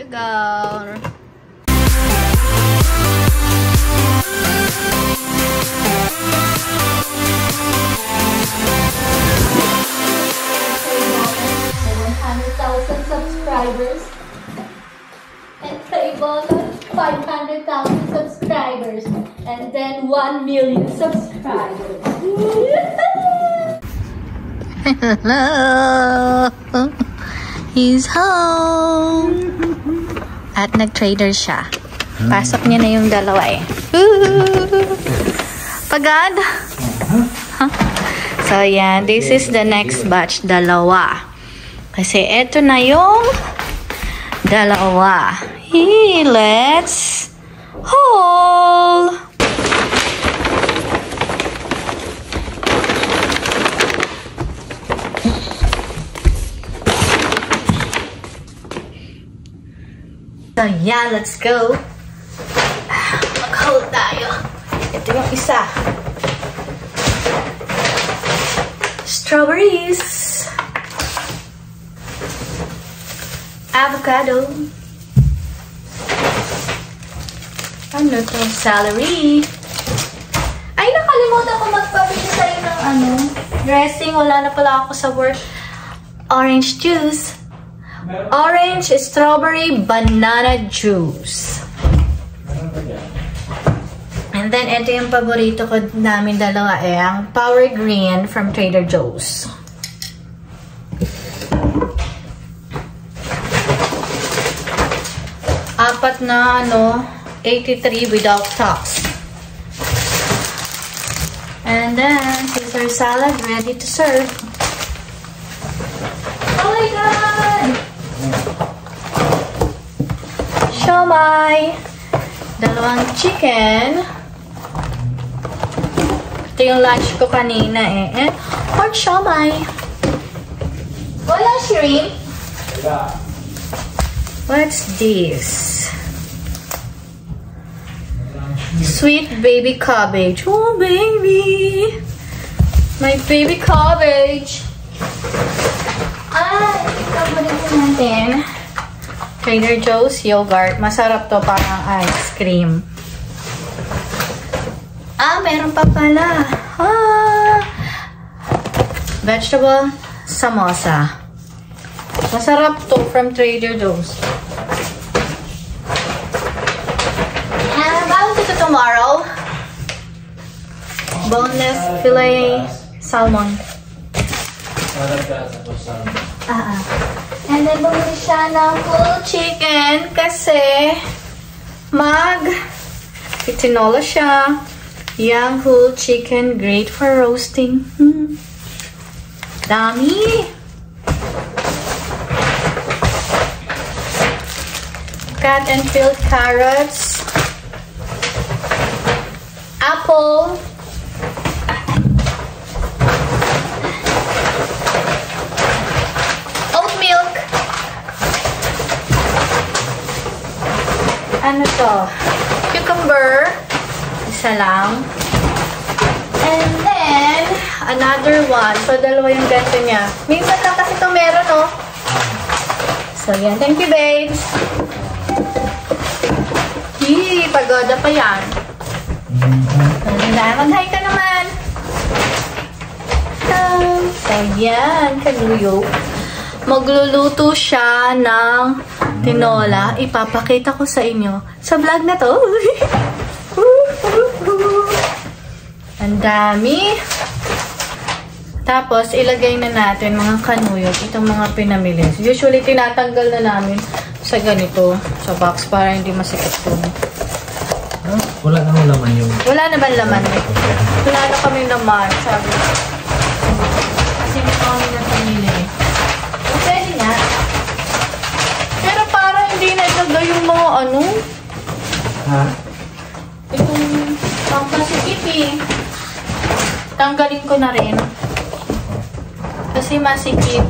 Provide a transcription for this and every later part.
you go. Subscribers and play bonus 500,000 subscribers and then 1 million subscribers. Hello! He's home! At nag-trader siya. Pasok niya na yung dalawa eh. Pagad? Huh? So yan, this is the next batch, dalawa. Kasi eto na yung dalawa. Hey, let's haul! So yeah, let's go. Mag-haul tayo. Ito yung isa. Strawberries. Avocado. Ano to? Celery. Ay, nakalimutan ko magpabili tayo ng dressing. Wala na pala ako sa work. Orange juice. Orange, strawberry, banana juice. And then, ito yung paborito ko namin dalawa ang Power Green from Trader Joe's. Apat na 83 without tops. And then Caesar salad ready to serve. Oh my god! Siomai. Dalawang chicken. Ito yung lunch ko kanina eh. Pork siomai. Wala shrimp. What's this? Sweet baby cabbage. Oh, baby. My baby cabbage. Ito natin. Trader Joe's yogurt. Masarap to, parang ice cream. Meron pa pala. Vegetable samosa. Masarap to from Trader Joe's. And bago ito tomorrow, boneless filet salmon. And then bumili siya ng full chicken kasi tinola siya. Young whole chicken, great for roasting. Dami! Cut and peeled carrots, apple, oat milk, ano to? Cucumber, isa lang, and then another one. So dalawa yung ganito niya. Minsan lang kasi ito meron, oh. So yan, thank you, babes. Yee, pagoda pa yan. Mag-hi ka naman. So, yan, kaluyo. Magluluto siya ng tinola. Ipapakita ko sa inyo sa vlog na to. Ang dami. Tapos, ilagay na natin mga kanuyot. Itong mga pinamili. Usually, tinatanggal na namin sa ganito, sa box, para hindi masikip po. Wala naman laman yung... Wala naman laman eh. Wala na kami naman, sabi. Kasi hindi kami na pinili. Pwede nga. Pero parang hindi na ilagay yung mga Ha? itong pangpasikip eh. Tanggalin ko na rin. Kasi masikip.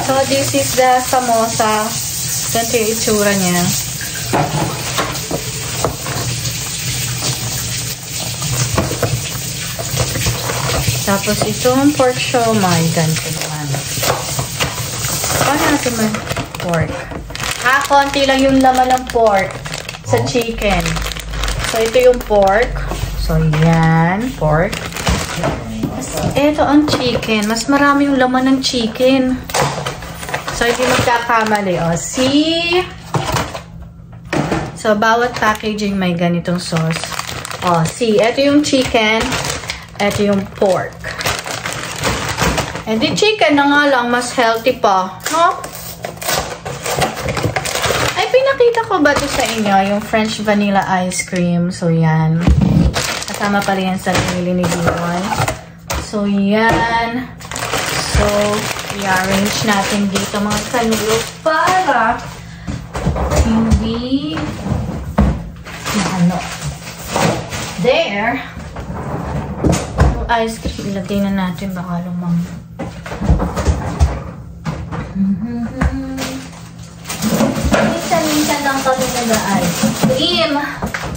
So, this is the samosa. Ganito yung itsura niya. Tapos itong pork siomai, ganito naman. Paano natin man? pork. Konti lang yung laman ng pork sa chicken. So, ito yung pork. So, yan. Pork. Ito ang chicken. Mas marami yung laman ng chicken. So, hindi magkakamali. O, see? So, bawat packaging may ganitong sauce. O, see? Ito yung chicken. Ito yung pork. And the chicken na nga lang, mas healthy pa. No? Ay, pinakita ko ba ito sa inyo? Yung French vanilla ice cream. So, yan. Kasama pala yan sa pinili ni B1. So, yan. So, i-arrange natin dito mga kanulo para hindi ano. There. Yung ice cream, ilagay na natin. Baka lumang. Minsan-minsan lang kami nag-ice cream.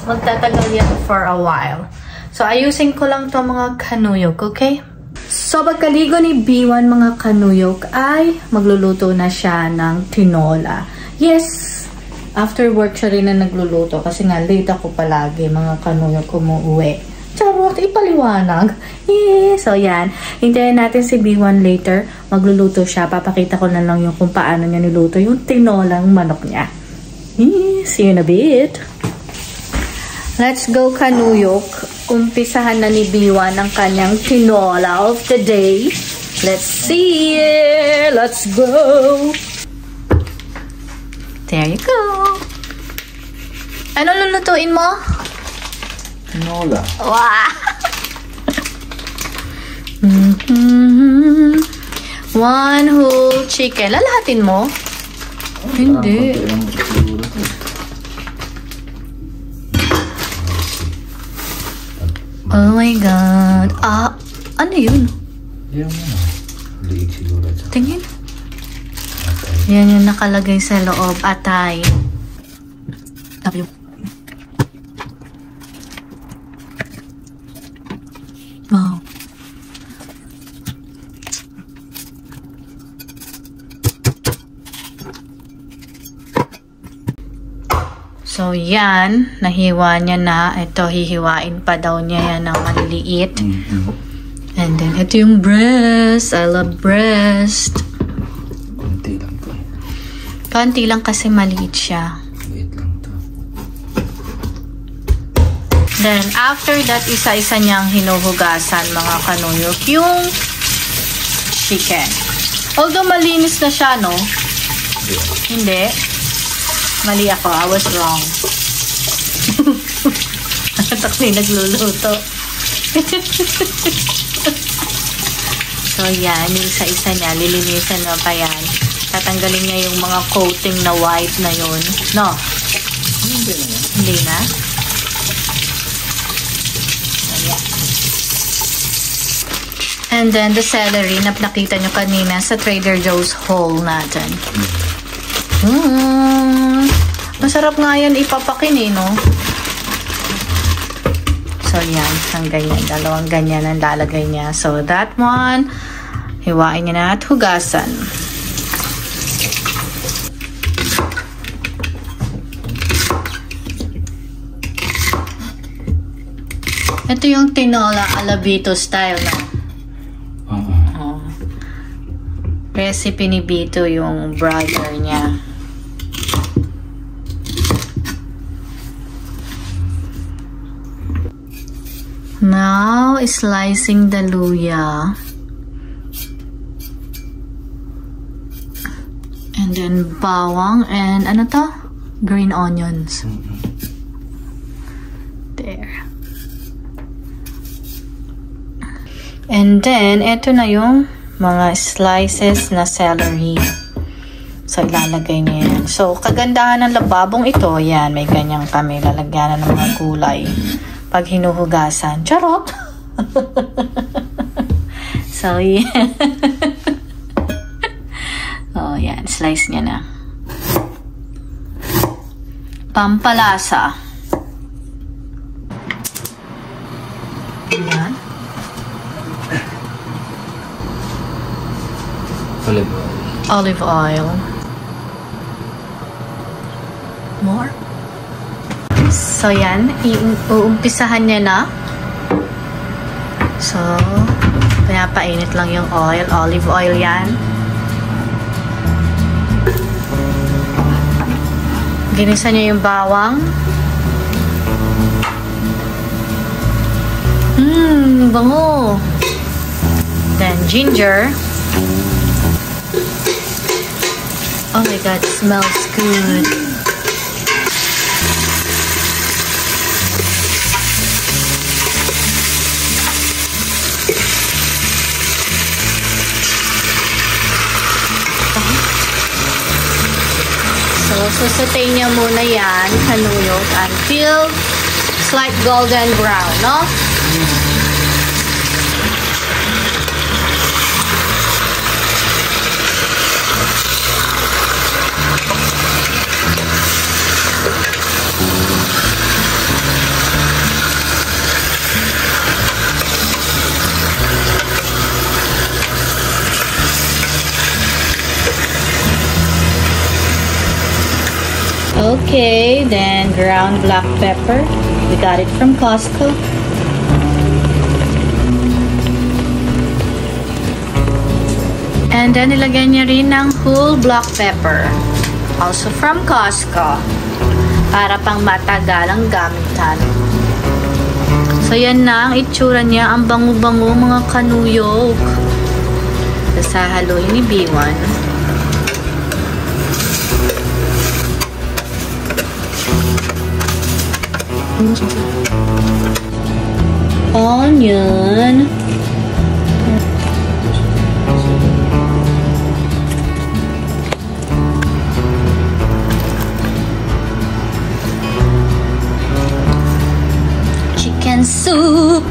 Magtatagal yan for a while. So, ayusin ko lang to mga kanuyok, okay? So, pagkaligo ni B1 mga kanuyok ay magluluto na siya ng tinola. Yes! After work siya rin na nagluluto kasi nga late ako palagi mga kanuyok umuwi. Charot, ipaliwanag. Yeah. So, yan. Hintayin natin si B1 later. Magluluto siya. Papakita ko na lang yung kung paano niya niluto yung tinolang manok niya. Yeah. See you in a bit. Let's go, kanuyok. Umpisahan na ni B1 ang kanyang tinola of the day. Let's see it. Let's go. There you go. Ano lulutuin mo? Tinola. Wow! One whole chicken. Lalahatin mo? Hindi. Oh my God. Ano yun? Yan mo na. Liig siguro. Tingin. Yan yung nakalagay sa loob. Atay. Love you. Wow. So, yan. Nahiwa niya na. Ito, hihiwain pa daw niya yan ng maliliit. And then, ito yung breast. I love breast. Konti lang to. Konti lang kasi maliit siya. Maliit lang to. Then, after that, isa-isa niyang hinuhugasan mga kanuyok yung chicken. Although, malinis na siya, no? Hindi. Mali ako. I was wrong. Takli nagluluto. So, yan. Yung isa-isa niya. Lilinisan na pa yan. Tatanggalin niya yung mga coating na white na yun. No? Hindi na yan. Hindi na? So, yan. And then, the celery na nakita nyo kanina sa Trader Joe's haul natin. Masarap nga yan ipapakin eh, no? So, yan. Ang ganyan. Dalawang ganyan ang lalagay niya. So, that one, hiwain niya na at hugasan. Ito yung tinola alabito style, no? Oh. Recipe ni Bito, yung brother niya. Now, slicing the luya. And then, bawang and ano to? Green onions. There. And then, eto na yung mga slices na celery. So, ilalagay niya yan. So, kagandahan ng lababong ito, yan, may ganyan kami. Lalagyan ng mga gulay. Pag hinuhugasan. Charot! So, yan. Oh, yan. Slice niya na. Pampalasa. Yan. Olive oil. Olive oil. More. So, yan. Uumpisahan niya na. So, pinapainit lang yung oil. Olive oil yan. Ginisa niya yung bawang. Bango. Then, ginger. Oh my God, it smells good. So, susutay niya muna yan, kanuyog, until slight golden brown, no? Okay, then ground black pepper. We got it from Costco. And then nilagay niya rin ng whole black pepper. Also from Costco. Para pang matagalang gamitan. So yan na ang itsura niya. Ang bango-bango mga kanuyog. Sasahaluin ni B1. Onion. Chicken soup.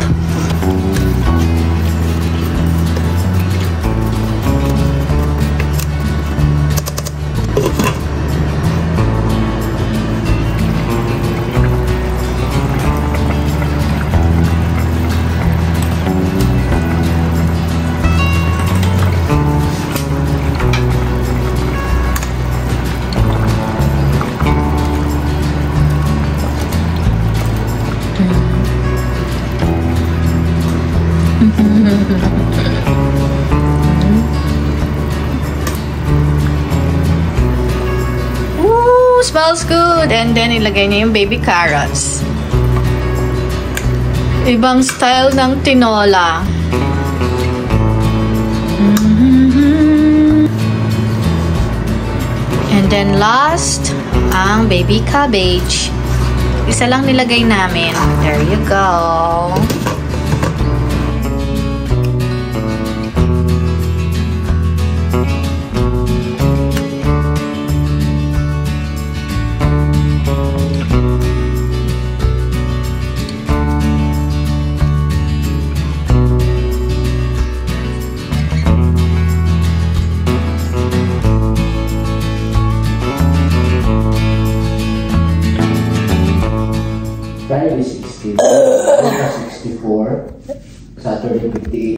Ooh, smells good. And then ilagay niya yung baby carrots. Ibang style ng tinola. And then last, ang baby cabbage. Isa lang nilagay namin. There you go. Friday 16, 64, Saturday 58.